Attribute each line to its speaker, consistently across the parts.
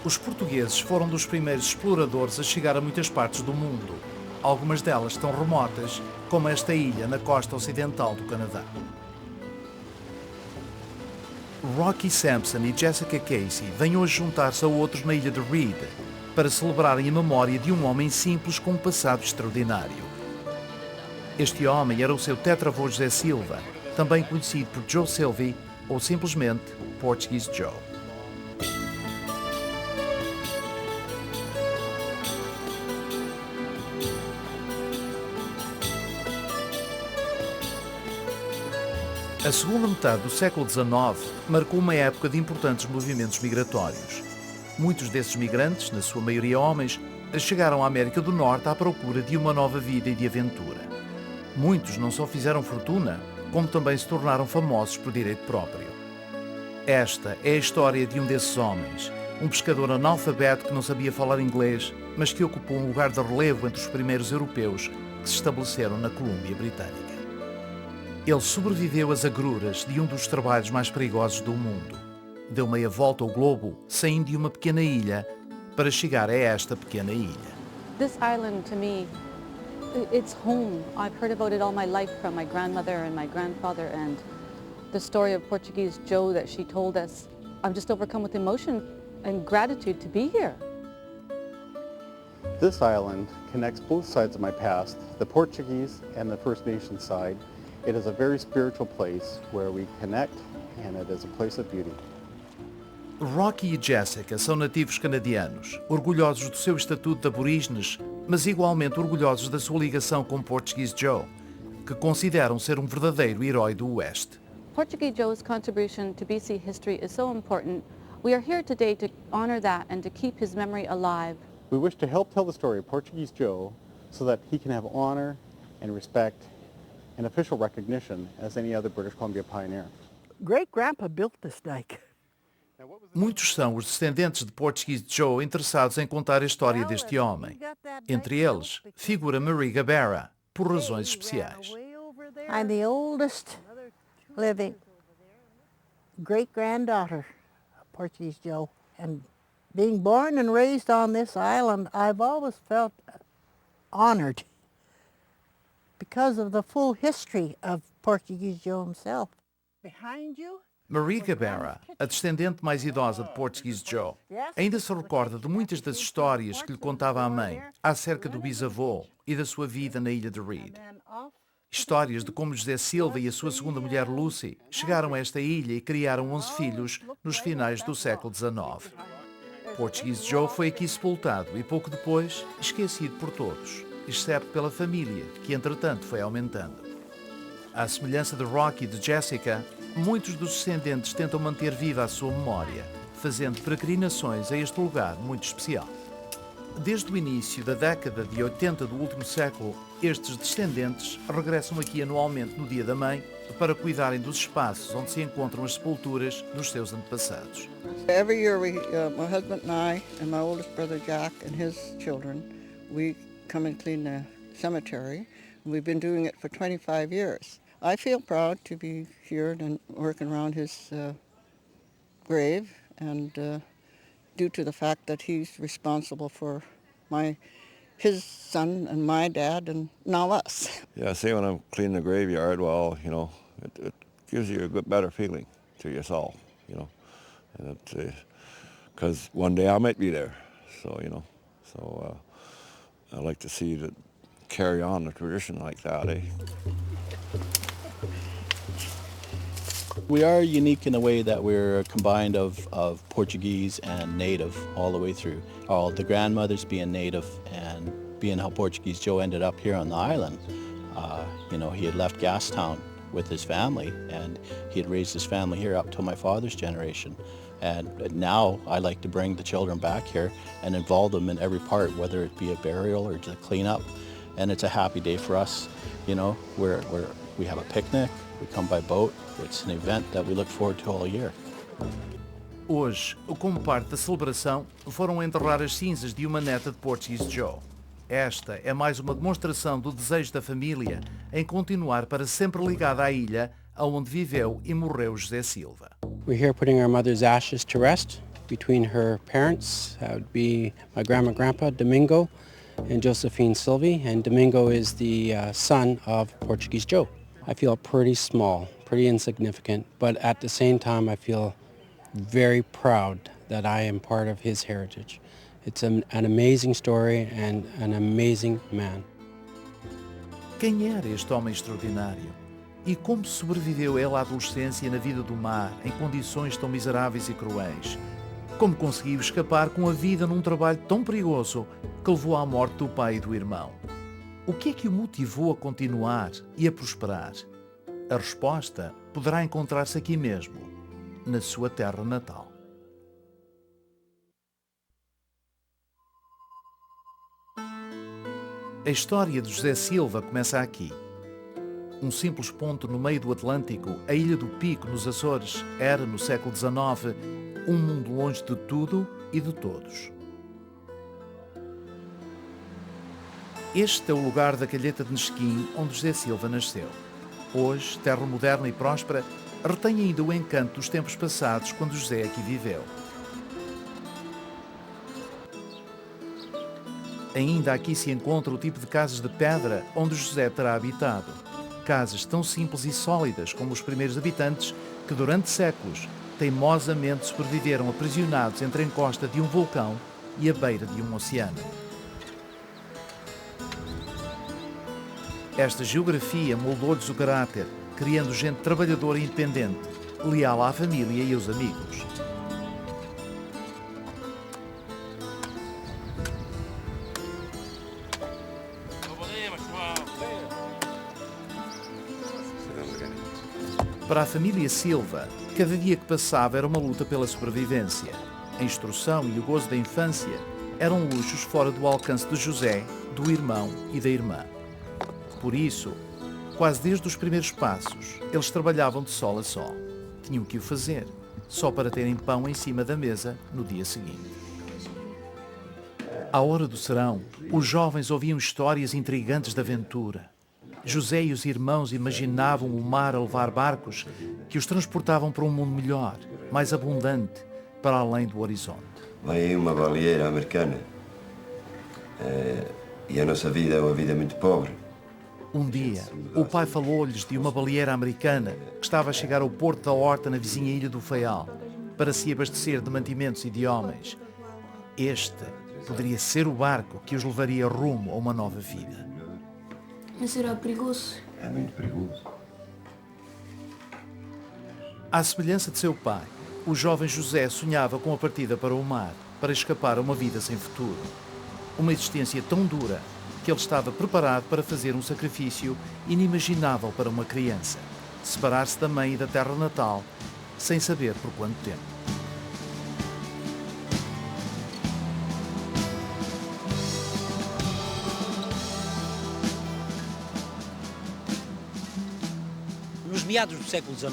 Speaker 1: Os portugueses foram dos primeiros exploradores a chegar a muitas partes do mundo. Algumas delas tão remotas como esta ilha na costa ocidental do Canadá. Rocky Sampson e Jessica Casey vêm hoje juntar-se a outros na ilha de Reed para celebrarem a memória de um homem simples com um passado extraordinário. Este homem era o seu tetravô José Silva, também conhecido por Joe Silvey ou simplesmente Portuguese Joe. A segunda metade do século XIX marcou uma época de importantes movimentos migratórios. Muitos desses migrantes, na sua maioria homens, chegaram à América do Norte à procura de uma nova vida e de aventura. Muitos não só fizeram fortuna, como também se tornaram famosos por direito próprio. Esta é a história de um desses homens, um pescador analfabeto que não sabia falar inglês, mas que ocupou um lugar de relevo entre os primeiros europeus que se estabeleceram na Colômbia Britânica. Ele sobreviveu às agruras de um dos trabalhos mais perigosos do mundo. Deu meia volta ao globo, saindo de uma pequena ilha, para chegar a esta pequena ilha.
Speaker 2: This island, to me, it's home. I've heard about it all my life from my grandmother and my grandfather, and the story of Portuguese Joe that she told us. I'm just overcome with emotion and gratitude to be here.
Speaker 3: This island connects both sides of my past, the Portuguese and the First Nation side. It is a very spiritual place where we connect, and it is a place of beauty.
Speaker 1: Rocky e Jessica são nativos canadianos, orgulhosos do seu estatuto de aborígenes, mas igualmente orgulhosos da sua ligação com Portuguese Joe, que consideram ser um verdadeiro herói do Oeste.
Speaker 2: Portuguese Joe's contribution to BC history is so important. We are here today to honor that and to keep his memory alive.
Speaker 3: We wish to help tell the story of Portuguese Joe so that he can have honor and respect and official recognition as any other British Columbia pioneer.
Speaker 4: Great-grandpa built this dike.
Speaker 1: Muitos são os descendentes de Portuguese Joe interessados em contar a história deste homem. Entre eles, figura Marie Gabeira, por razões especiais.
Speaker 4: I'm the oldest living great-granddaughter of Portuguese Joe. And being born and raised on this island, I've always felt honored because of the full history of Portuguese Joe himself. Behind you,
Speaker 1: Marie Gabeira, a descendente mais idosa de Portuguese Joe, ainda se recorda de muitas das histórias que lhe contava a mãe acerca do bisavô e da sua vida na ilha de Reed. Histórias de como José Silva e a sua segunda mulher Lucy chegaram a esta ilha e criaram 11 filhos nos finais do século XIX. Portuguese Joe foi aqui sepultado e pouco depois esquecido por todos, exceto pela família, que entretanto foi aumentando. À semelhança de Rocky e de Jessica, muitos dos descendentes tentam manter viva a sua memória, fazendo peregrinações a este lugar muito especial. Desde o início da década de 80 do último século, estes descendentes regressam aqui anualmente no Dia da Mãe para cuidarem dos espaços onde se encontram as sepulturas dos seus antepassados.
Speaker 5: Every year my husband and I and my oldest brother Jack and his children, we come and clean the cemetery. We've been doing it for 25 years. I feel proud to be here and working around his grave, and due to the fact that he's responsible for his son and my dad and now us.
Speaker 6: Yeah, see, when I'm cleaning the graveyard, well, you know, it gives you a good, better feeling to yourself, you know, and because one day I might be there, so you know, so I like to see that carry on the tradition like that, eh?
Speaker 7: We are unique in the way that we're combined of Portuguese and native all the way through. All the grandmothers being native and being how Portuguese Joe ended up here on the island. You know, he had left Gastown with his family and he had raised his family here up till my father's generation. And now I like to bring the children back here and involve them in every part, whether it be a burial or just cleanup. And it's a happy day for us, you know, where we have a picnic, we come by boat. It's an event that we look forward to all year.
Speaker 1: Hoje, como parte da celebração, foram enterrar as cinzas de uma neta de Portuguese Joe. Esta é mais uma demonstração do desejo da família em continuar para sempre ligada à ilha onde viveu e morreu José Silva.
Speaker 8: We're here putting our mother's ashes to rest between her parents. That would be my grandma and grandpa, Domingo and Josephine Sylvie, and Domingo is the son of Portuguese Joe. I feel pretty small, pretty insignificant, but at the same time I feel very proud that I am part of his heritage. It's an amazing story and an amazing man.
Speaker 1: Quem era este homem extraordinário? E como sobreviveu ele à adolescência na vida do mar, em condições tão miseráveis e cruéis? Como conseguiu escapar com a vida num trabalho tão perigoso que levou à morte do pai e do irmão? O que é que o motivou a continuar e a prosperar? A resposta poderá encontrar-se aqui mesmo, na sua terra natal. A história de José Silva começa aqui. Um simples ponto no meio do Atlântico, a Ilha do Pico, nos Açores, era, no século XIX, um mundo longe de tudo e de todos. Este é o lugar da Calheta de Nesquim, onde José Silva nasceu. Hoje, terra moderna e próspera, retém ainda o encanto dos tempos passados quando José aqui viveu. Ainda aqui se encontra o tipo de casas de pedra onde José terá habitado. Casas tão simples e sólidas como os primeiros habitantes que durante séculos teimosamente sobreviveram aprisionados entre a encosta de um vulcão e a beira de um oceano. Esta geografia moldou-lhes o caráter, criando gente trabalhadora e independente, leal à família e aos amigos. Para a família Silva, cada dia que passava era uma luta pela sobrevivência. A instrução e o gozo da infância eram luxos fora do alcance de José, do irmão e da irmã. Por isso, quase desde os primeiros passos, eles trabalhavam de sol a sol. Tinham que o fazer, só para terem pão em cima da mesa no dia seguinte. À hora do serão, os jovens ouviam histórias intrigantes de aventura. José e os irmãos imaginavam o mar a levar barcos que os transportavam para um mundo melhor, mais abundante, para além do horizonte.
Speaker 9: Vem aí uma baleeira americana e a nossa vida é uma vida muito pobre.
Speaker 1: Um dia, o pai falou-lhes de uma baleeira americana que estava a chegar ao porto da Horta na vizinha ilha do Faial para se abastecer de mantimentos e de homens. Este poderia ser o barco que os levaria rumo a uma nova vida.
Speaker 10: Mas será perigoso?
Speaker 9: É muito perigoso.
Speaker 1: À semelhança de seu pai, o jovem José sonhava com a partida para o mar, para escapar a uma vida sem futuro. Uma existência tão dura que ele estava preparado para fazer um sacrifício inimaginável para uma criança. Separar-se da mãe e da terra natal, sem saber por quanto tempo.
Speaker 11: Nos meados do século XIX,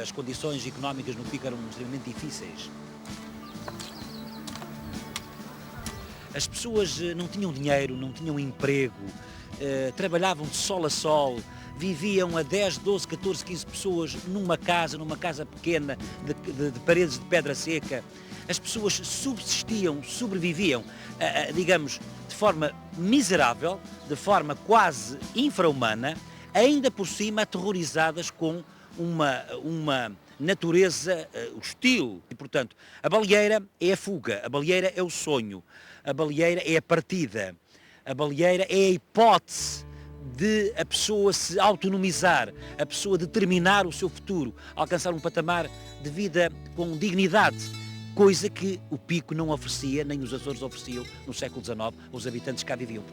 Speaker 11: as condições económicas no Pico eram extremamente difíceis. As pessoas não tinham dinheiro, não tinham emprego, trabalhavam de sol a sol, viviam a 10, 12, 14, 15 pessoas numa casa pequena de paredes de pedra seca. As pessoas subsistiam, sobreviviam, digamos, de forma miserável, de forma quase infra-humana, ainda por cima aterrorizadas com uma natureza hostil. E, portanto, a baleeira é a fuga, a baleeira é o sonho, a baleeira é a partida, a baleeira é a hipótese de a pessoa se autonomizar, a pessoa determinar o seu futuro, alcançar um patamar de vida com dignidade, coisa que o Pico não oferecia, nem os Açores ofereciam no século XIX aos habitantes que cá viviam.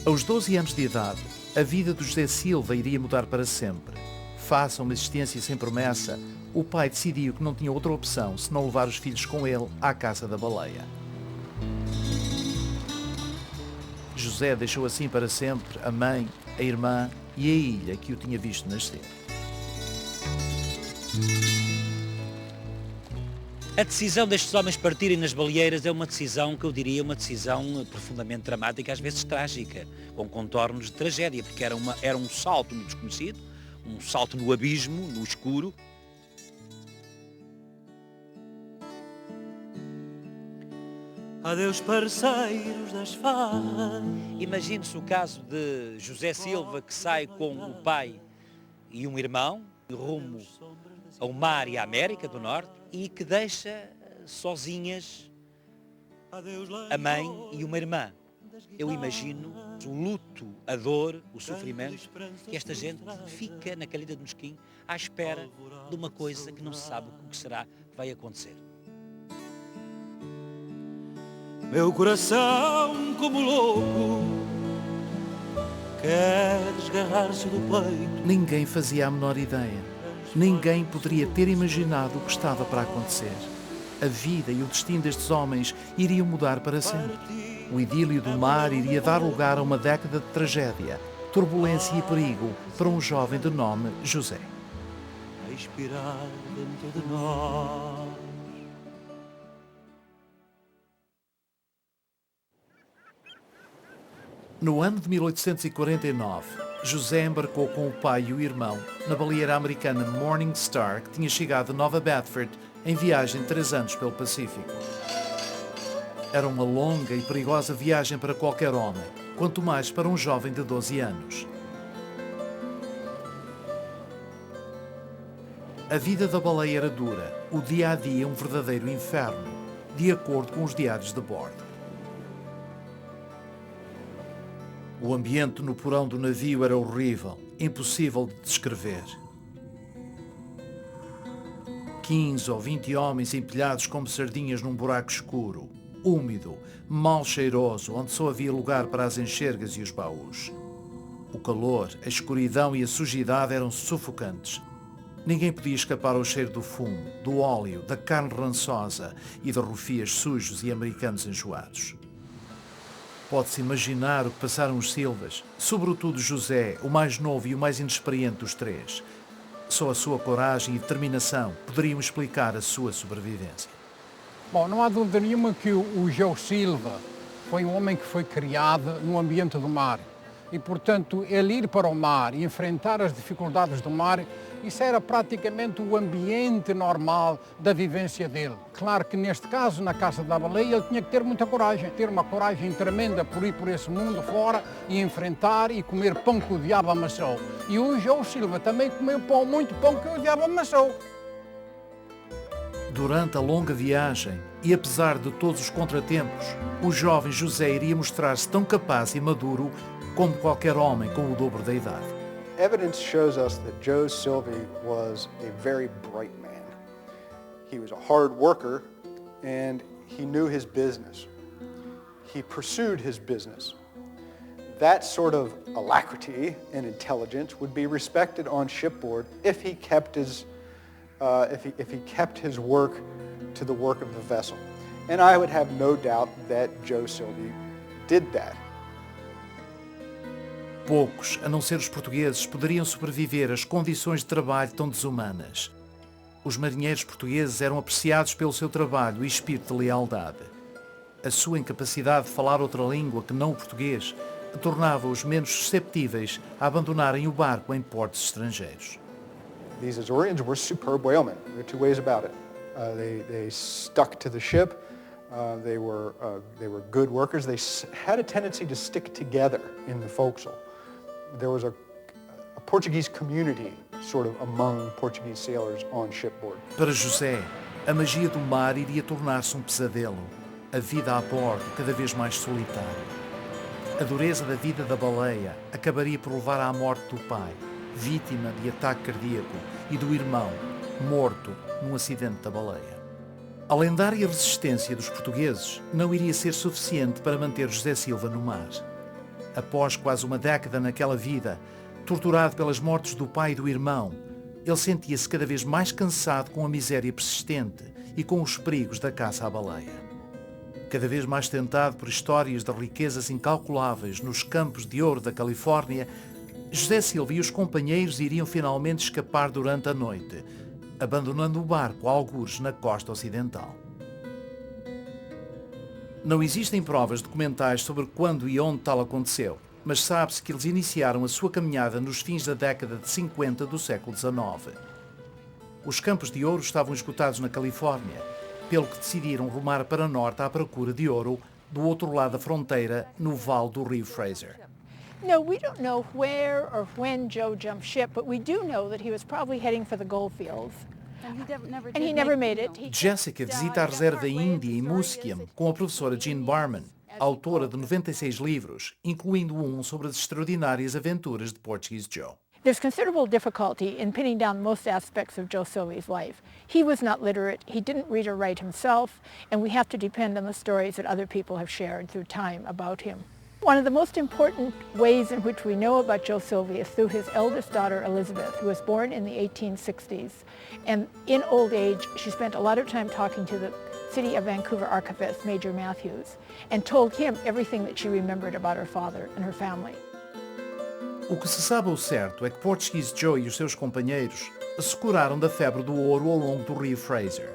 Speaker 1: Aos 12 anos de idade, a vida de José Silva iria mudar para sempre. Face a uma existência sem promessa, o pai decidiu que não tinha outra opção senão levar os filhos com ele à caça da baleia. José deixou assim para sempre a mãe, a irmã e a ilha que o tinha visto nascer.
Speaker 11: A decisão destes homens partirem nas baleeiras é uma decisão que eu diria uma decisão profundamente dramática, às vezes trágica, com contornos de tragédia, porque era um salto no desconhecido, um salto no abismo, no escuro.
Speaker 12: Adeus, parceiros das farras.
Speaker 11: Imagine-se o caso de José Silva, que sai com o pai e um irmão rumo ao mar e à América do Norte e que deixa sozinhas a mãe e uma irmã. Eu imagino o luto, a dor, o sofrimento, que esta gente fica naquela ilha de Mosquim à espera de uma coisa que não se sabe o que será que vai acontecer.
Speaker 12: Meu coração, como louco, quer desgarrar-se do peito.
Speaker 1: Ninguém fazia a menor ideia. Ninguém poderia ter imaginado o que estava para acontecer. A vida e o destino destes homens iriam mudar para sempre. O idílio do mar iria dar lugar a uma década de tragédia, turbulência e perigo para um jovem de nome José.
Speaker 12: A expirar dentro de nós.
Speaker 1: No ano de 1849, José embarcou com o pai e o irmão na baleeira americana Morning Star, que tinha chegado de Nova Bedford em viagem de 3 anos pelo Pacífico. Era uma longa e perigosa viagem para qualquer homem, quanto mais para um jovem de 12 anos. A vida da baleia era dura, o dia a dia um verdadeiro inferno, de acordo com os diários de bordo. O ambiente no porão do navio era horrível, impossível de descrever. 15 ou 20 homens empilhados como sardinhas num buraco escuro, úmido, mal cheiroso, onde só havia lugar para as enxergas e os baús. O calor, a escuridão e a sujidade eram sufocantes. Ninguém podia escapar ao cheiro do fumo, do óleo, da carne rançosa e de rufias sujos e americanos enjoados. Pode-se imaginar o que passaram os Silvas, sobretudo José, o mais novo e o mais inexperiente dos três. Só a sua coragem e determinação poderiam explicar a sua sobrevivência.
Speaker 13: Bom, não há dúvida nenhuma que o Joe Silva foi um homem que foi criado no ambiente do mar. E, portanto, ele ir para o mar e enfrentar as dificuldades do mar, isso era praticamente o ambiente normal da vivência dele. Claro que neste caso, na caça da baleia, ele tinha que ter muita coragem, ter uma coragem tremenda por ir por esse mundo fora e enfrentar e comer pão que o diabo amassou. E o Joe Silva também comeu pão, muito pão que o diabo amassou.
Speaker 1: Durante a longa viagem, e apesar de todos os contratempos, o jovem José iria mostrar-se tão capaz e maduro como qualquer homem com o dobro da idade.
Speaker 14: Evidence shows us that Joe Silvey was a very bright man. He was a hard worker and he knew his business. He pursued his business. That sort of alacrity and intelligence would be respected on shipboard if he kept his work to the work of the vessel. And I would have no doubt that Joe Silvey did that.
Speaker 1: Poucos, a não ser os portugueses, poderiam sobreviver às condições de trabalho tão desumanas. Os marinheiros portugueses eram apreciados pelo seu trabalho e espírito de lealdade. A sua incapacidade de falar outra língua que não o português tornava-os menos susceptíveis a abandonarem o barco em portos estrangeiros.
Speaker 14: These Azorians were superb whalemen. There are two ways about it. They stuck to the ship. They were good workers. They had a tendency to stick together in the forecastle. There was a Portuguese community sort of among Portuguese sailors on shipboard.
Speaker 1: Para José, a magia do mar iria tornar-se um pesadelo. A vida a bordo cada vez mais solitária. A dureza da vida da baleia acabaria por levar à morte do pai, vítima de ataque cardíaco, e do irmão, morto num acidente da baleia. A lendária resistência dos portugueses não iria ser suficiente para manter José Silva no mar. Após quase uma década naquela vida, torturado pelas mortes do pai e do irmão, ele sentia-se cada vez mais cansado com a miséria persistente e com os perigos da caça à baleia. Cada vez mais tentado por histórias de riquezas incalculáveis nos campos de ouro da Califórnia, José Silva e os companheiros iriam finalmente escapar durante a noite, abandonando o barco a algures na costa ocidental. Não existem provas documentais sobre quando e onde tal aconteceu, mas sabe-se que eles iniciaram a sua caminhada nos fins da década de 50 do século XIX. Os campos de ouro estavam esgotados na Califórnia, pelo que decidiram rumar para norte à procura de ouro do outro lado da fronteira, no vale do rio Fraser.
Speaker 15: No, we don't know where or when Joe jumped ship, but we do know that he was probably heading for the gold fields. And he never made it.
Speaker 1: Jessica visita a reserva índia em Musqueam com a professora Jean Barman, autora de 96 livros, incluindo um sobre as extraordinárias aventuras de Portuguese Joe.
Speaker 15: There's considerable difficulty in pinning down most aspects of Joe Silvey's life. He was not literate, he didn't read or write himself, and we have to depend on the stories that other people have shared through time about him. One of the most important ways in which we know about Joe Silvey is through his eldest daughter, Elizabeth, who was born in the 1860s. And in old age, she spent a lot of time talking to the City of Vancouver archivist, Major Matthews, and told him everything that she remembered about her father and her family.
Speaker 1: O que se sabe ao certo é que Portuguese Joe e os seus companheiros se curaram da febre do ouro ao longo do rio Fraser.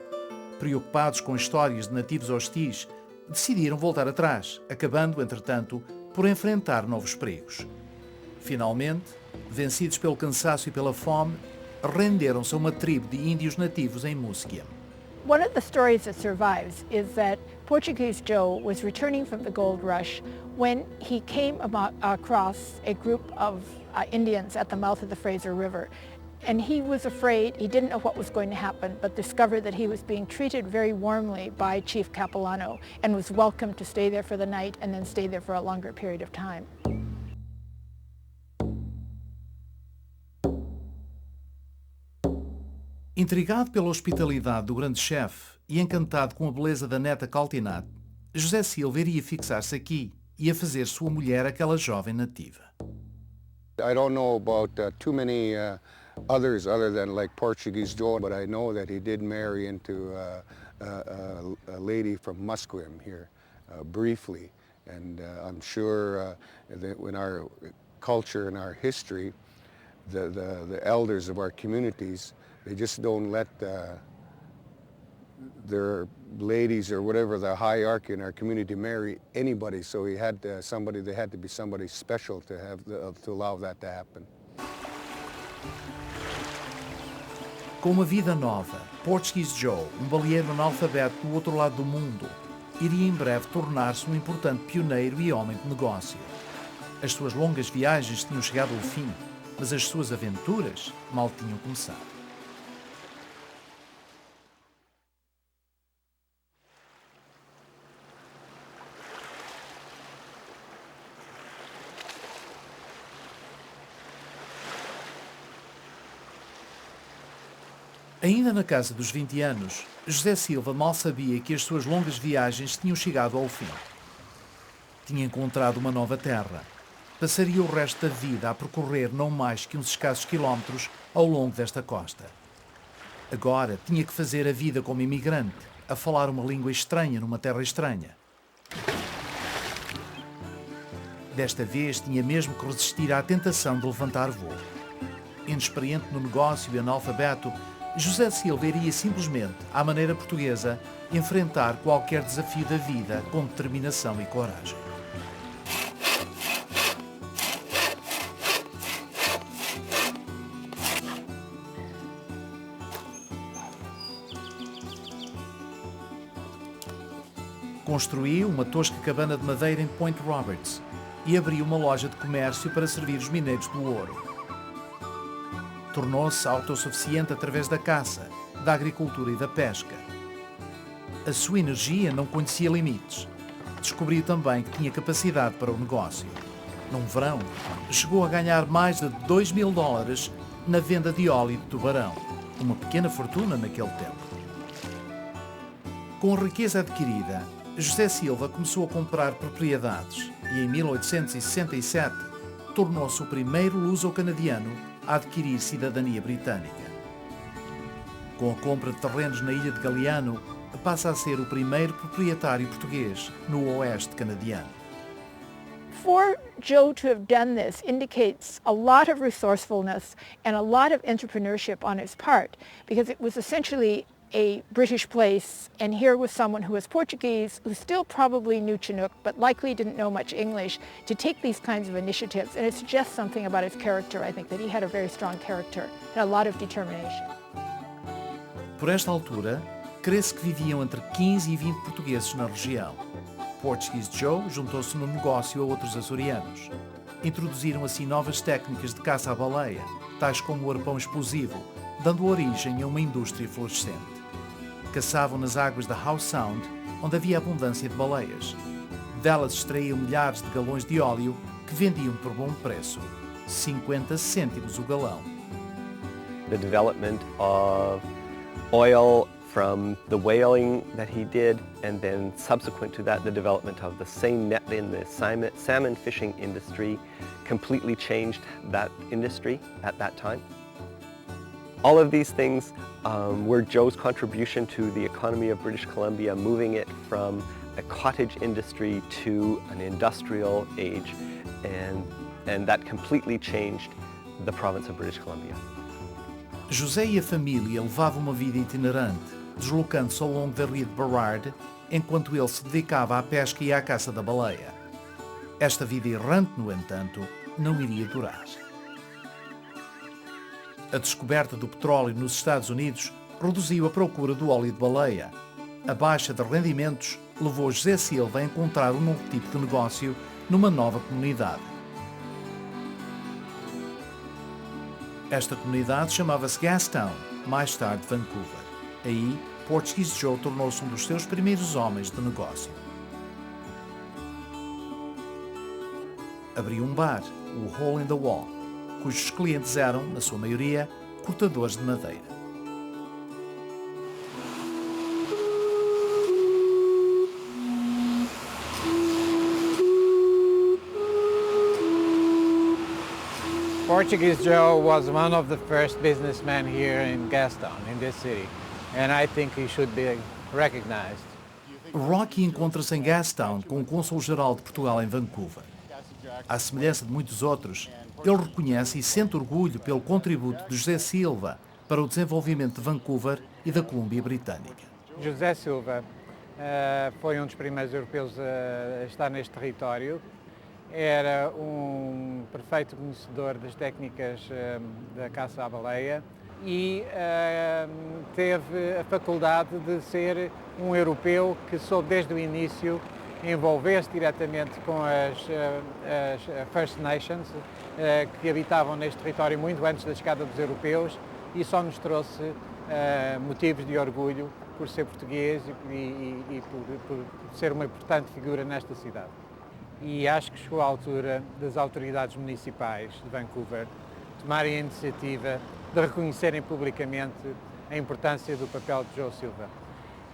Speaker 1: Preocupados com histórias de nativos hostis, decidiram voltar atrás, acabando, entretanto, por enfrentar novos perigos. Finalmente, vencidos pelo cansaço e pela fome, renderam-se a uma tribo de índios nativos em Musqueam.
Speaker 15: One of the stories that survives is that Portuguese Joe was returning from the gold rush when he came across a group of Indians at the mouth of the Fraser River. And he was afraid, he didn't know what was going to happen, but discovered that he was being treated very warmly by Chief Capilano and was welcome to stay there for the night and then stay there for a longer period of time.
Speaker 1: Intrigado pela hospitalidade do grande chefe e encantado com a beleza da neta Caltinat, José Silva iria fixar-se aqui e a fazer sua mulher aquela jovem nativa.
Speaker 16: I don't know about too many others other than like Portuguese Joe, but I know that he did marry into a lady from Musqueam here briefly, and I'm sure that in our culture and our history, the elders of our communities, they just don't let their ladies or whatever the hierarchy in our community marry anybody. So he had somebody. They had to be somebody special to have to allow that to happen.
Speaker 1: Com uma vida nova, Portuguese Joe, um baleeiro analfabeto do outro lado do mundo, iria em breve tornar-se um importante pioneiro e homem de negócio. As suas longas viagens tinham chegado ao fim, mas as suas aventuras mal tinham começado. Ainda na casa dos 20 anos, José Silva mal sabia que as suas longas viagens tinham chegado ao fim. Tinha encontrado uma nova terra. Passaria o resto da vida a percorrer não mais que uns escassos quilómetros ao longo desta costa. Agora tinha que fazer a vida como imigrante, a falar uma língua estranha numa terra estranha. Desta vez tinha mesmo que resistir à tentação de levantar voo. Inexperiente no negócio e analfabeto, José Silva iria simplesmente, à maneira portuguesa, enfrentar qualquer desafio da vida com determinação e coragem. Construiu uma tosca cabana de madeira em Point Roberts e abriu uma loja de comércio para servir os mineiros do ouro. Tornou-se autossuficiente através da caça, da agricultura e da pesca. A sua energia não conhecia limites. Descobriu também que tinha capacidade para o negócio. Num verão, chegou a ganhar mais de $2.000 na venda de óleo de tubarão, uma pequena fortuna naquele tempo. Com a riqueza adquirida, José Silva começou a comprar propriedades e em 1867 tornou-se o primeiro luso-canadiano a adquirir cidadania britânica. Com a compra de terrenos na ilha de Galiano, passa a ser o primeiro proprietário português no oeste canadiano.
Speaker 15: For Joe to have done this indicates a lot of resourcefulness and a lot of entrepreneurship on his part, because it was essentially a British place, and here was someone who was Portuguese, who still probably knew Chinook, but likely didn't know much English, to take these kinds of initiatives. And it suggests something about his character, I think, that he had a very strong character, had a lot of determination.
Speaker 1: Por esta altura, crê-se que viviam entre 15 e 20 portugueses na região. Portuguese Joe juntou-se no negócio a outros açorianos. Introduziram assim novas técnicas de caça à baleia, tais como o arpão explosivo, dando origem a uma indústria florescente. Caçavam nas águas da Howe Sound, onde havia abundância de baleias. Delas extraíam milhares de galões de óleo que vendiam por bom preço, 50 cêntimos o galão.
Speaker 17: The development of oil from the whaling that he did, and then subsequent to that the development of the seine net in the salmon fishing industry completely changed that industry at that time. All of these things were Joe's contribution to the economy of British Columbia, moving it from a cottage industry to an industrial age, and that completely changed the province of British Columbia.
Speaker 1: José e a família levavam uma vida itinerante, deslocando-se ao longo da ria de Burrard, enquanto ele se dedicava à pesca e à caça da baleia. Esta vida errante, no entanto, não iria durar. A descoberta do petróleo nos Estados Unidos reduziu a procura do óleo de baleia. A baixa de rendimentos levou José Silva a encontrar um novo tipo de negócio numa nova comunidade. Esta comunidade chamava-se Gastown, mais tarde Vancouver. Aí, Portuguese Joe tornou-se um dos seus primeiros homens de negócio. Abriu um bar, o Hole in the Wall, cujos clientes eram, na sua maioria, cortadores de madeira.
Speaker 18: Portuguese Joe was one of the first businessmen here in Gastown, in this city, and I think he should be recognized.
Speaker 1: Rocky encontra-se em Gastown com o cônsul-geral de Portugal em Vancouver. À semelhança de muitos outros, ele reconhece e sente orgulho pelo contributo de José Silva para o desenvolvimento de Vancouver e da Colômbia Britânica.
Speaker 18: José Silva foi um dos primeiros europeus a estar neste território. Era um perfeito conhecedor das técnicas da caça à baleia e teve a faculdade de ser um europeu que soube desde o início envolver-se diretamente com as First Nations que habitavam neste território muito antes da chegada dos europeus, e só nos trouxe motivos de orgulho por ser português e por ser uma importante figura nesta cidade. E acho que chegou a altura das autoridades municipais de Vancouver tomarem a iniciativa de reconhecerem publicamente a importância do papel de Joe Silva.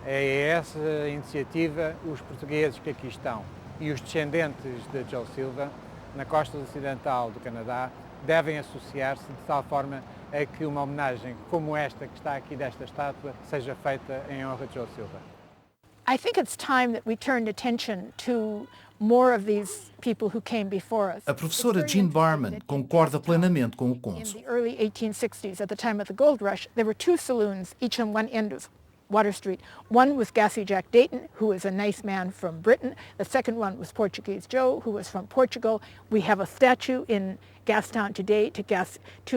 Speaker 18: É essa iniciativa, os portugueses que aqui estão e os descendentes de Joe Silva, na costa ocidental do Canadá, devem associar-se de tal forma a que uma homenagem como esta que está aqui desta estátua seja feita em honra de Joe Silva.
Speaker 15: I think it's time that we turned attention to more of these people who came before us.
Speaker 1: A professora Jean Barman concorda plenamente com o cônsul.
Speaker 15: In the early 1860s, at the time of the gold rush, there were two saloons, each on one end of Water Street. One was Gassy Jack Dayton, who was a nice man from Britain. The second one was Portuguese Joe, who was from Portugal. We have a statue in Gastown today to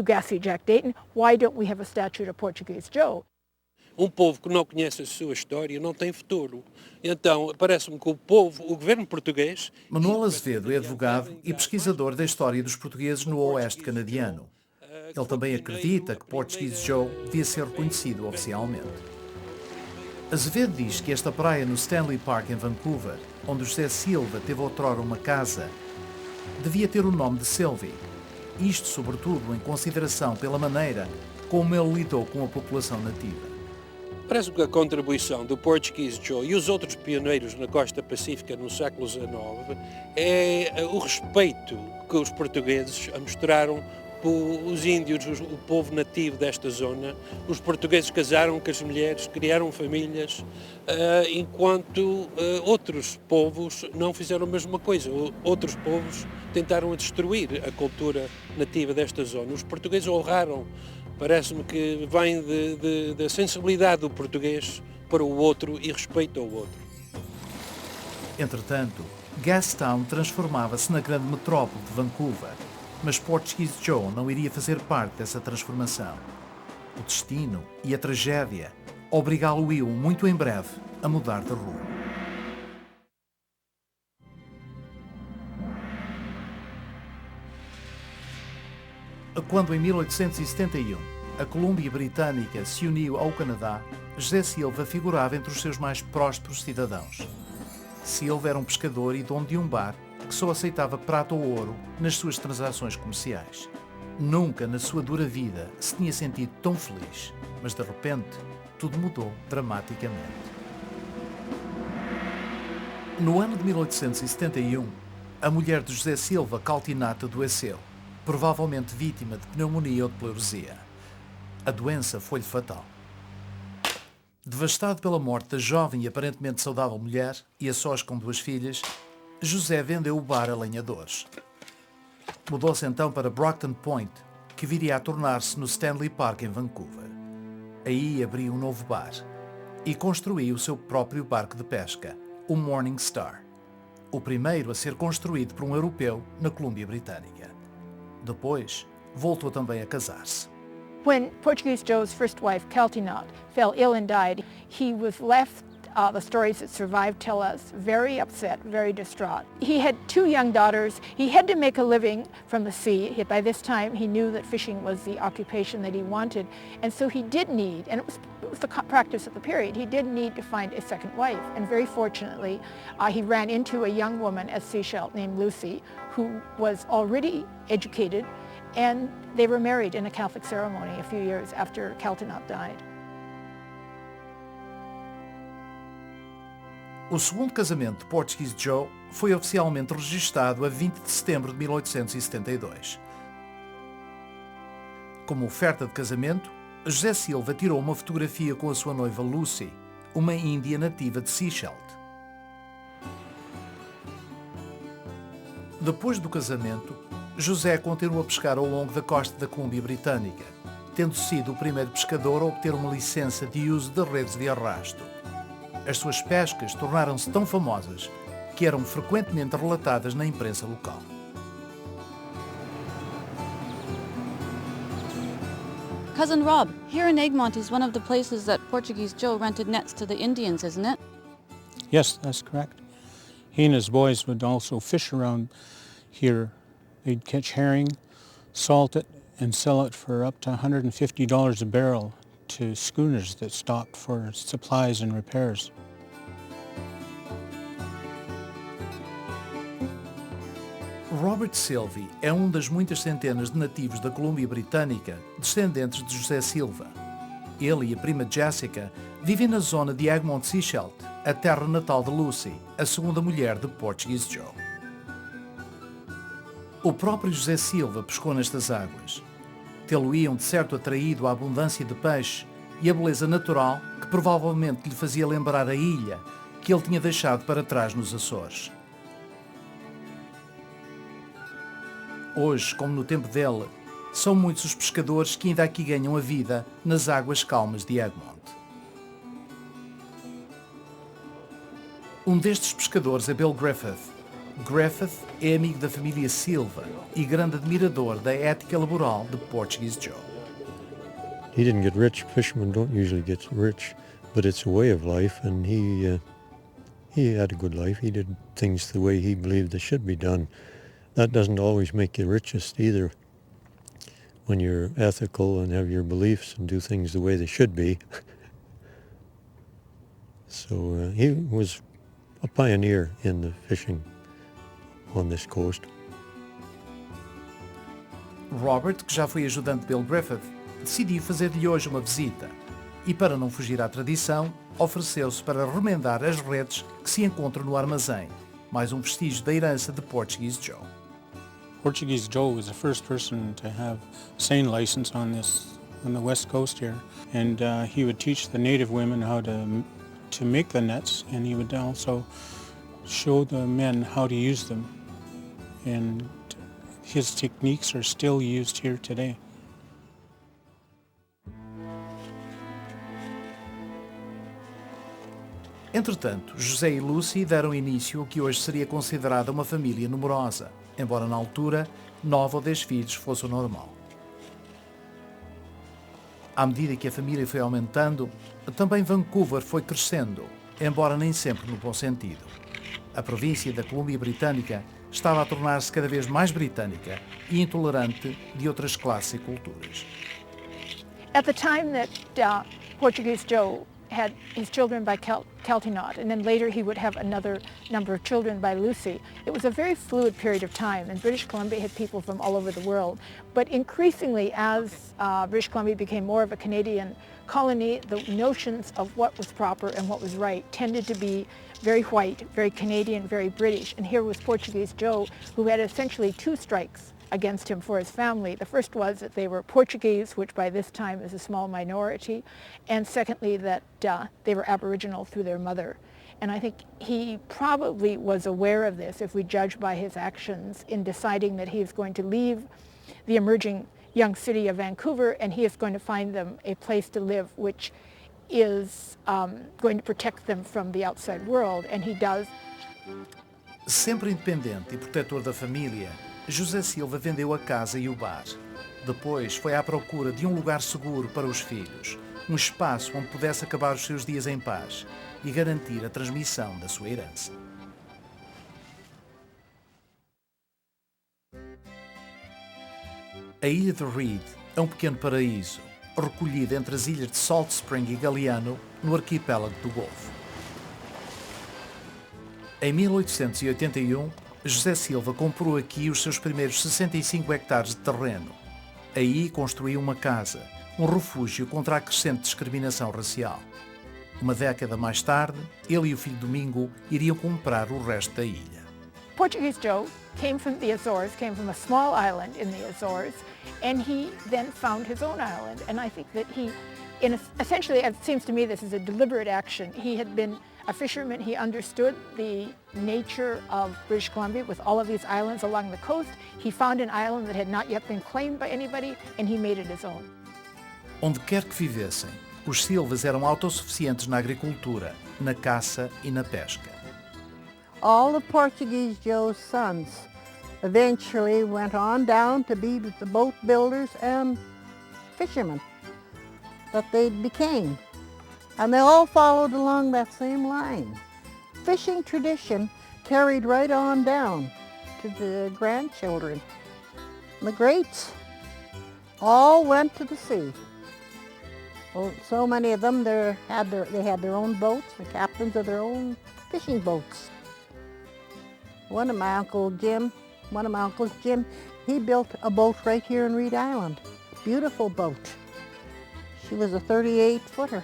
Speaker 15: Gassy Jack Dayton. Why don't we have a statue to Portuguese Joe?
Speaker 19: Povo que não conhece a sua história não tem futuro. Então, parece-me que o governo português...
Speaker 1: Manuel Azevedo é advogado e pesquisador da história dos portugueses no oeste canadiano. Ele também acredita que Portuguese Joe devia ser reconhecido oficialmente. Azevedo diz que esta praia no Stanley Park em Vancouver, onde José Silva teve outrora uma casa, devia ter o nome de Sylvie. Isto, sobretudo, em consideração pela maneira como ele lidou com a população nativa.
Speaker 19: Parece que a contribuição do Portuguese Joe e os outros pioneiros na costa pacífica no século XIX é o respeito que os portugueses mostraram os índios, o povo nativo desta zona. Os portugueses casaram com as mulheres, criaram famílias, enquanto outros povos não fizeram a mesma coisa. Outros povos tentaram destruir a cultura nativa desta zona. Os portugueses honraram Parece-me que vem da sensibilidade do português para o outro e respeito ao outro.
Speaker 1: Entretanto, Gastown transformava-se na grande metrópole de Vancouver, mas Portuguese Joe não iria fazer parte dessa transformação. O destino e a tragédia obrigá-lo-iam muito em breve a mudar de rumo. Quando em 1871 a Colômbia Britânica se uniu ao Canadá, José Silva figurava entre os seus mais prósperos cidadãos. Silva era um pescador e dono de um bar que só aceitava prata ou ouro nas suas transações comerciais. Nunca na sua dura vida se tinha sentido tão feliz, mas de repente tudo mudou dramaticamente. No ano de 1871, a mulher de José Silva, Caltinata, adoeceu, provavelmente vítima de pneumonia ou de pleuresia. A doença foi-lhe fatal. Devastado pela morte da jovem e aparentemente saudável mulher e a sós com 2 filhas, José vendeu o bar a lenhadores. Mudou-se então para Brockton Point, que viria a tornar-se no Stanley Park em Vancouver. Aí abriu um novo bar e construiu o seu próprio barco de pesca, o Morning Star, o primeiro a ser construído por um europeu na Colômbia Britânica. Depois, voltou também a casar-se.
Speaker 15: When Portuguese Joe's first wife, Caltinat, fell ill and died, he was left, the stories that survived tell us, very upset, very distraught. He had 2 young daughters. He had to make a living from the sea. By this time, he knew that fishing was the occupation that he wanted, and so he did need, and it was the practice of the period, he did need to find a second wife. And very fortunately, he ran into a young woman at Sechelt named Lucy, who was already educated, and they were married in a Catholic ceremony a few years after Caltinat died.
Speaker 1: O segundo casamento de Portuguese Joe foi oficialmente registado a 20 de setembro de 1872. Como oferta de casamento, José Silva tirou uma fotografia com a sua noiva Lucy, uma índia nativa de Sechelt. Depois do casamento, José continuou a pescar ao longo da costa da Colômbia Britânica, tendo sido o primeiro pescador a obter uma licença de uso de redes de arrasto. As suas pescas tornaram-se tão famosas que eram frequentemente relatadas na imprensa local.
Speaker 2: Cousin Rob, here in Egmont is one of the places that Portuguese Joe rented nets to the Indians, isn't it?
Speaker 13: Yes, that's correct. He and his boys would also fish around here. They'd catch herring, salt it, and sell it for up to $150 a barrel to schooners that stopped for supplies and repairs.
Speaker 1: Robert Silvey é um das muitas centenas de nativos da Colômbia Britânica, descendentes de José Silva. Ele e a prima Jessica vivem na zona de Egmont, Sechelt, a terra natal de Lucy, a segunda mulher de Portuguese Joe. O próprio José Silva pescou nestas águas. Tê-lo-iam de certo atraído a abundância de peixe e a beleza natural que provavelmente lhe fazia lembrar a ilha que ele tinha deixado para trás nos Açores. Hoje, como no tempo dele, são muitos os pescadores que ainda aqui ganham a vida nas águas calmas de Egmont. Um destes pescadores é Bill Griffith. Griffith é amigo da família Silva e grande admirador da ética laboral de Portuguese Joe.
Speaker 20: He didn't get rich. Fishermen don't usually get rich, but it's a way of life, and he had a good life. He did things the way he believed they should be done. That doesn't always make you richest either. When you're ethical and have your beliefs and do things the way they should be. So he was a pioneer in the fishing on this coast.
Speaker 1: Robert, que já foi ajudante de Bill Griffith, decidiu fazer-lhe hoje uma visita e, para não fugir à tradição, ofereceu-se para remendar as redes que se encontram no armazém, mais um vestígio da herança de Portuguese Joe.
Speaker 13: Portuguese Joe was the first person to have seine license on the west coast here, and he would teach the native women how to make the nets, and he would also show the men how to use them, and his techniques are still used here today.
Speaker 1: Entretanto, José e Lucy deram início ao que hoje seria considerada uma família numerosa, embora na altura 9 ou 10 filhos fosse o normal. À medida que a família foi aumentando, também Vancouver foi crescendo, embora nem sempre no bom sentido. A província da Colômbia Britânica estava a tornar-se cada vez mais britânica e intolerante de outras classes e culturas.
Speaker 15: At the time that Portuguese Joe had his children by Keltinot, and then later he would have another number of children by Lucy. It was a very fluid period of time, and British Columbia had people from all over the world. But increasingly, as British Columbia became more of a Canadian colony, the notions of what was proper and what was right tended to be very white, very Canadian, very British. And here was Portuguese Joe, who had essentially two strikes against him for his family. The first was that they were Portuguese, which by this time is a small minority, and secondly that they were Aboriginal through their mother. And I think he probably was aware of this, if we judge by his actions, in deciding that he is going to leave the emerging young city of Vancouver and he is going to find them a place to live which is going to protect them from the outside world, and he does.
Speaker 1: Sempre independente e protetor da família, José Silva vendeu a casa e o bar. Depois foi à procura de um lugar seguro para os filhos, um espaço onde pudesse acabar os seus dias em paz e garantir a transmissão da sua herança. A ilha de Reed é um pequeno paraíso, recolhido entre as ilhas de Salt Spring e Galiano, no arquipélago do Golfo. Em 1881, José Silva comprou aqui os seus primeiros 65 hectares de terreno. Aí construiu uma casa, um refúgio contra a crescente discriminação racial. Uma década mais tarde, ele e o filho Domingo iriam comprar o resto da ilha.
Speaker 15: Portuguese Joe came from the Azores, came from a small island in the Azores, and he then found his own island. And I think that essentially, it seems to me this is a deliberate action. He had been a fisherman. He understood the nature of British Columbia with all of these islands along the coast. He found an island that had not yet been claimed by anybody, and he made it his own.
Speaker 1: Onde quer que vivessem, os Silvas eram autossuficientes na agricultura, na caça e na pesca.
Speaker 4: All the Portuguese Joe's sons eventually went on down to be the boat builders and fishermen that they became. And they all followed along that same line. Fishing tradition carried right on down to the grandchildren. The greats all went to the sea. Well, so many of them they had their own boats, the captains of their own fishing boats. One of my uncles, Jim, he built a boat right here in Reed Island. Beautiful boat. She was a 38-footer.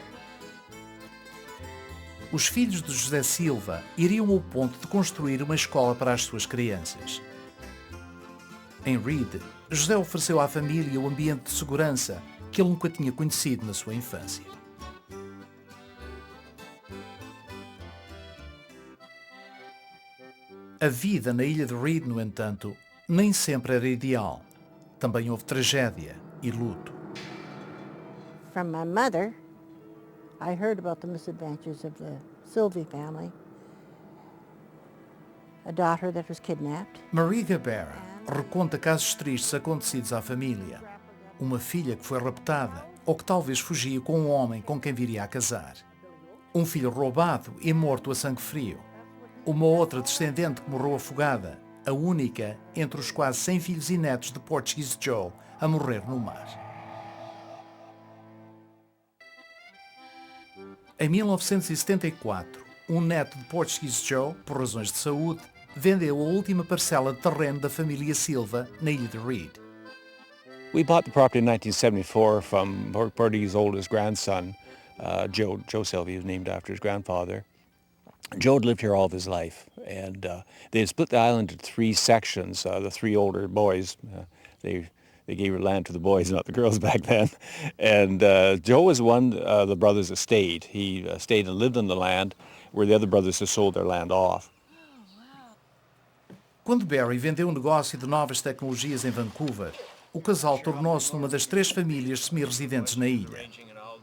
Speaker 1: Os filhos de José Silva iriam ao ponto de construir uma escola para as suas crianças. Em Reed, José ofereceu à família o ambiente de segurança que ele nunca tinha conhecido na sua infância. A vida na ilha de Reed, no entanto, nem sempre era ideal. Também houve tragédia e luto.
Speaker 4: From my mother, I heard about the misadventures of the Silvey family. A daughter that was kidnapped.
Speaker 1: Marie Gabera reconta casos tristes acontecidos à família. Uma filha que foi raptada ou que talvez fugia com um homem com quem viria a casar. Um filho roubado e morto a sangue frio. Uma outra descendente que morreu afogada, a única entre os quase 100 filhos e netos de Portuguese Joe a morrer no mar. Em 1974, um neto de Portuguese Joe, por razões de saúde, vendeu a última parcela de terreno da família Silva na ilha de Reed.
Speaker 21: We bought the property in 1974 from Portuguese's oldest grandson, Joe Silva. He was named after his grandfather. Joe had lived here all of his life, and they had split the island into 3 sections. The 3 older boys, they gave land to the boys, not the girls back then. And Joe was one of the brothers that stayed. He stayed and lived on the land, where the other brothers had sold their land off.
Speaker 1: Quando Barry vendeu um negócio de novas tecnologias em Vancouver, o casal tornou-se numa das 3 famílias semi-residentes na ilha.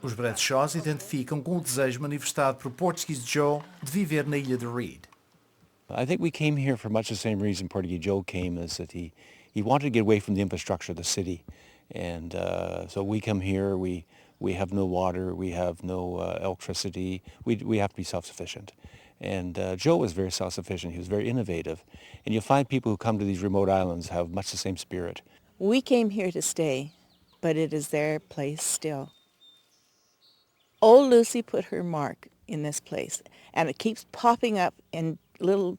Speaker 1: Os Bradshaws identificam com o desejo manifestado por Portuguese Joe de viver na ilha de Reed.
Speaker 21: I think we came here for much the same reason Portuguese Joe came, is that he wanted to get away from the infrastructure of the city. And so we come here, we have no water, we have no electricity, we have to be self-sufficient. And Joe was very self-sufficient, he was very innovative. And you'll find people who come to these remote islands have much the same spirit.
Speaker 3: We came here to stay, but it is their place still. Old Lucy put her mark in this place, and it keeps popping up in little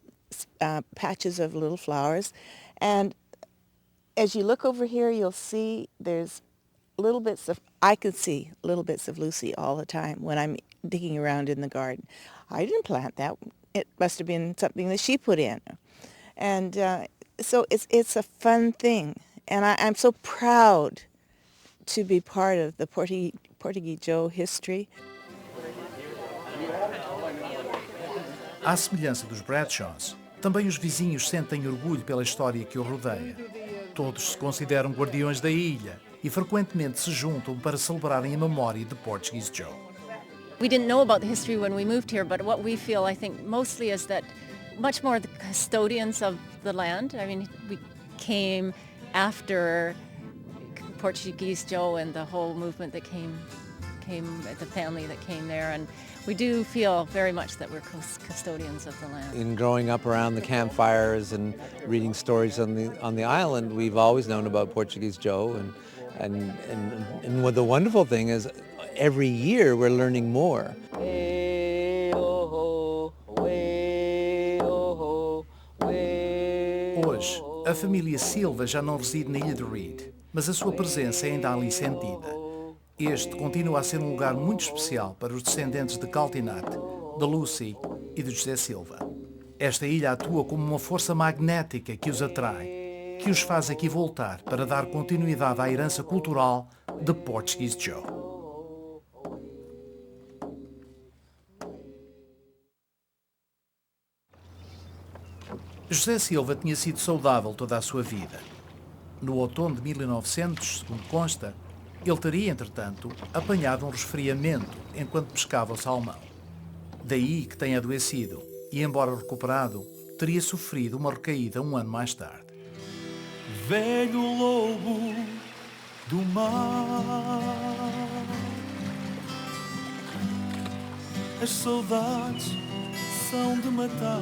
Speaker 3: patches of little flowers. And as you look over here, you'll see there's I can see little bits of Lucy all the time when I'm digging around in the garden. I didn't plant that. It must have been something that she put in. And so it's a fun thing. And I'm so proud to be part of the Portuguese Joe history.
Speaker 1: À semelhança dos Bradshaws, também os vizinhos sentem orgulho pela história que o rodeia. Todos se consideram guardiões da ilha e frequentemente se juntam para celebrarem a memória de Portuguese Joe.
Speaker 22: We didn't know about the history when we moved here, but what we feel, I think, mostly is that much more the custodians of the land. I mean, we came after Portuguese Joe and the whole movement that came, the family that came there, and we do feel very much that we're custodians of the land.
Speaker 23: In growing up around the campfires and reading stories on the island, we've always known about Portuguese Joe, and what the wonderful thing is, every year we're learning more.
Speaker 1: Hoje, a família Silva já não reside na ilha de Reed, mas a sua presença é ainda ali sentida. Este continua a ser um lugar muito especial para os descendentes de Caltinat, de Lucy e de José Silva. Esta ilha atua como uma força magnética que os atrai, que os faz aqui voltar para dar continuidade à herança cultural de Portuguese Joe. José Silva tinha sido saudável toda a sua vida. No outono de 1900, segundo consta, ele teria, entretanto, apanhado um resfriamento enquanto pescava o salmão. Daí que tenha adoecido e, embora recuperado, teria sofrido uma recaída um ano mais tarde.
Speaker 12: Velho lobo do mar, as saudades são de matar.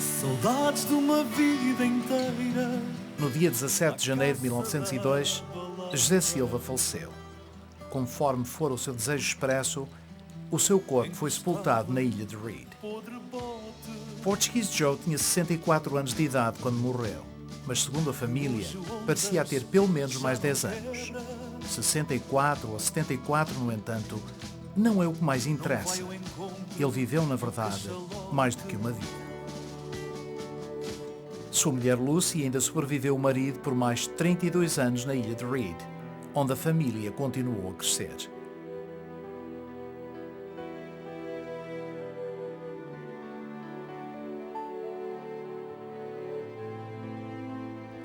Speaker 12: Saudades de uma vida inteira.
Speaker 1: No dia 17 de janeiro de 1902, José Silva faleceu. Conforme fora o seu desejo expresso, o seu corpo foi sepultado na ilha de Reed. Portuguese Joe tinha 64 anos de idade quando morreu, mas segundo a família, parecia ter pelo menos mais 10 anos. 64 ou 74, no entanto, não é o que mais interessa. Ele viveu, na verdade, mais do que uma vida. Sua mulher Lucy ainda sobreviveu o marido por mais 32 anos na ilha de Reed, onde a família continuou a crescer.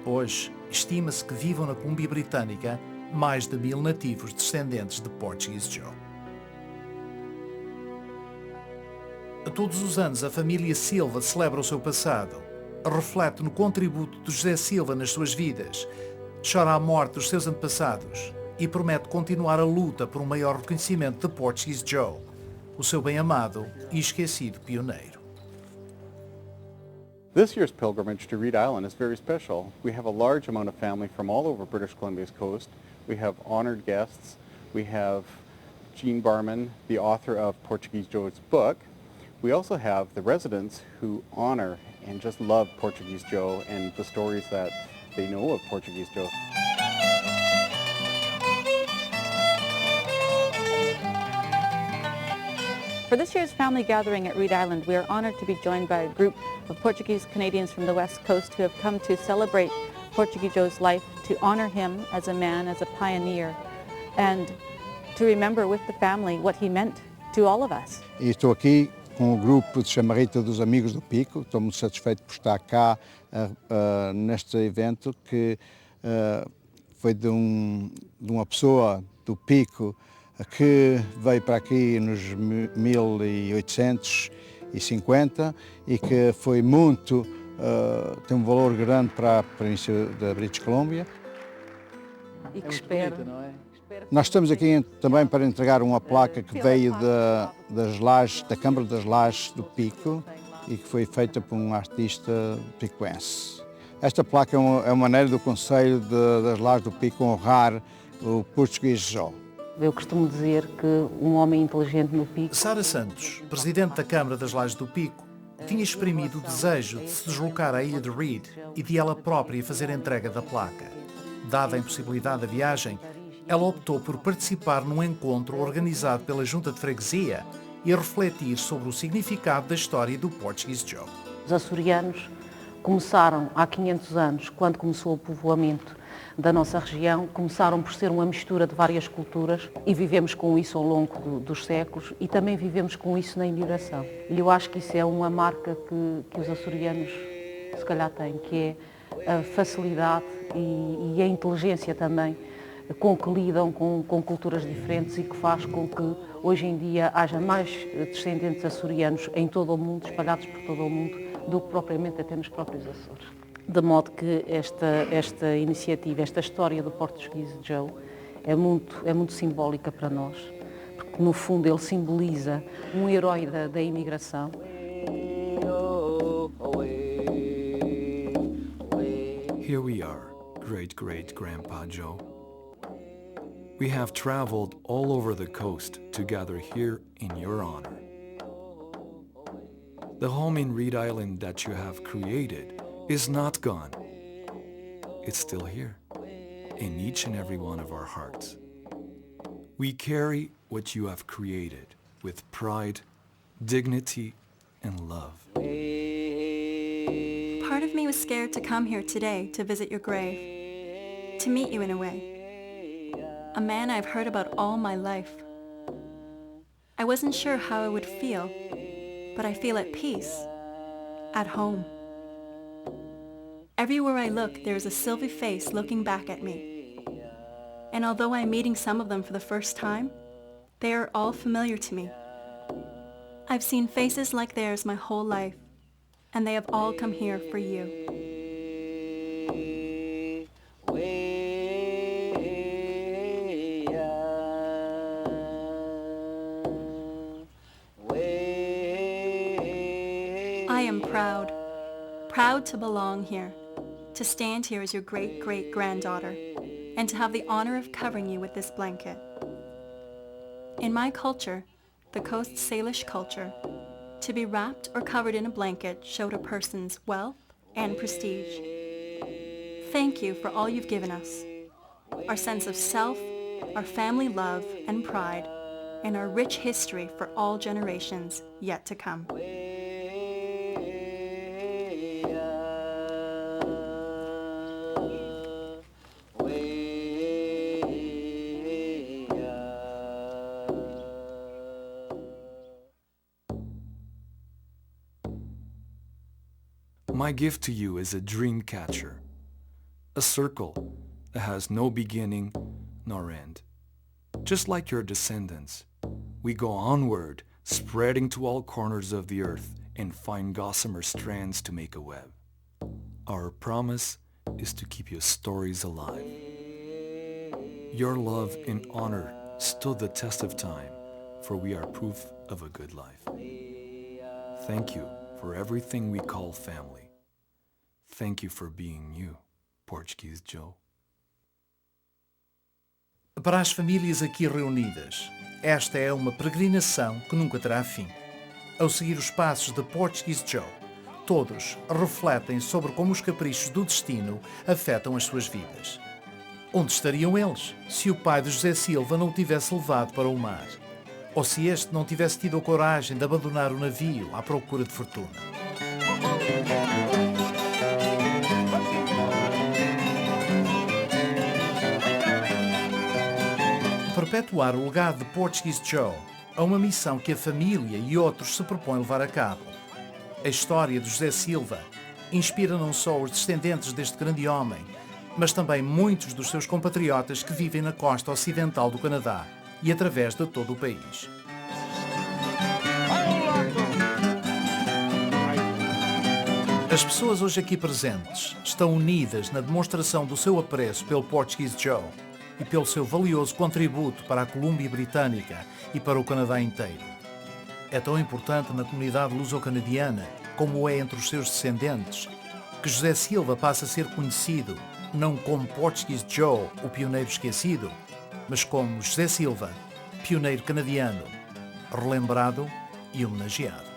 Speaker 1: Hoje, estima-se que vivam na Colômbia Britânica mais de 1000 nativos descendentes de Portuguese Joe. Todos os anos, a família Silva celebra o seu passado, reflete no contributo de José Silva nas suas vidas, chora a morte dos seus antepassados e promete continuar a luta por um maior reconhecimento de Portuguese Joe, o seu bem-amado e esquecido pioneiro.
Speaker 24: This year's pilgrimage to Reed Island is very special. We have a large amount of family from all over British Columbia's coast. We have honored guests. We have Gene Barman, the author of Portuguese Joe's book. We also have the residents who honor and just love Portuguese Joe and the stories that they know of Portuguese Joe.
Speaker 2: For this year's family gathering at Reed Island, we are honored to be joined by a group of Portuguese Canadians from the West Coast who have come to celebrate Portuguese Joe's life, to honor him as a man, as a pioneer, and to remember with the family what he meant to all of us.
Speaker 25: Estou aqui com o grupo de Chamarrita dos Amigos do Pico. Estou muito satisfeito por estar cá neste evento que foi de uma pessoa do Pico que veio para aqui nos 1850 e que foi muito, tem um valor grande para a província da British Columbia.
Speaker 2: E que espero.
Speaker 25: Nós estamos aqui também para entregar uma placa que veio das lajes, da Câmara das Lajes do Pico e que foi feita por um artista picuense. Esta placa é uma maneira do Conselho das Lajes do Pico honrar o português Joe.
Speaker 2: Eu costumo dizer que um homem inteligente no Pico...
Speaker 1: Sara Santos, presidente da Câmara das Lajes do Pico, tinha exprimido o desejo de se deslocar à ilha de Reed e de ela própria fazer a entrega da placa. Dada a impossibilidade da viagem, ela optou por participar num encontro organizado pela Junta de Freguesia e a refletir sobre o significado da história do Portuguese Joe.
Speaker 2: Os açorianos começaram há 500 anos, quando começou o povoamento da nossa região, começaram por ser uma mistura de várias culturas e vivemos com isso ao longo dos séculos e também vivemos com isso na imigração. E eu acho que isso é uma marca que os açorianos se calhar têm, que é a facilidade e a inteligência também com que lidam com culturas diferentes e que faz com que hoje em dia haja mais descendentes açorianos em todo o mundo, espalhados por todo o mundo, do que propriamente até nos próprios Açores. De modo que esta iniciativa, esta história do Portuguese Joe é muito simbólica para nós, porque no fundo ele simboliza um herói da imigração.
Speaker 12: Here we are, great-great-grandpa Joe. We have traveled all over the coast to gather here in your honor. The home in Reed Island that you have created is not gone. It's still here, in each and every one of our hearts. We carry what you have created with pride, dignity, and love.
Speaker 5: Part of me was scared to come here today to visit your grave, to meet you in a way. A man I've heard about all my life. I wasn't sure how I would feel, but I feel at peace, at home. Everywhere I look, there is a Sylvie face looking back at me. And although I'm meeting some of them for the first time, they are all familiar to me. I've seen faces like theirs my whole life, and they have all come here for you. I am proud to belong here, to stand here as your great-great-granddaughter, and to have the honor of covering you with this blanket. In my culture, the Coast Salish culture, to be wrapped or covered in a blanket showed a person's wealth and prestige. Thank you for all you've given us, our sense of self, our family love and pride, and our rich history for all generations yet to come.
Speaker 12: My gift to you is a dream catcher, a circle that has no beginning nor end. Just like your descendants, we go onward, spreading to all corners of the earth and find gossamer strands to make a web. Our promise is to keep your stories alive. Your love and honor stood the test of time, for we are proof of a good life. Thank you for everything we call family. Thank you for being you, Portuguese Joe.
Speaker 1: Para as famílias aqui reunidas, esta é uma peregrinação que nunca terá fim. Ao seguir os passos de Portuguese Joe, todos refletem sobre como os caprichos do destino afetam as suas vidas. Onde estariam eles se o pai de José Silva não o tivesse levado para o mar? Ou se este não tivesse tido a coragem de abandonar o navio à procura de fortuna? Perpetuar o legado de Portuguese Joe é uma missão que a família e outros se propõem levar a cabo. A história de José Silva inspira não só os descendentes deste grande homem, mas também muitos dos seus compatriotas que vivem na costa ocidental do Canadá e através de todo o país. As pessoas hoje aqui presentes estão unidas na demonstração do seu apreço pelo Portuguese Joe e pelo seu valioso contributo para a Colômbia Britânica e para o Canadá inteiro. É tão importante na comunidade luso-canadiana como é entre os seus descendentes que José Silva passa a ser conhecido não como Portuguese Joe, o pioneiro esquecido, mas como José Silva, pioneiro canadiano, relembrado e homenageado.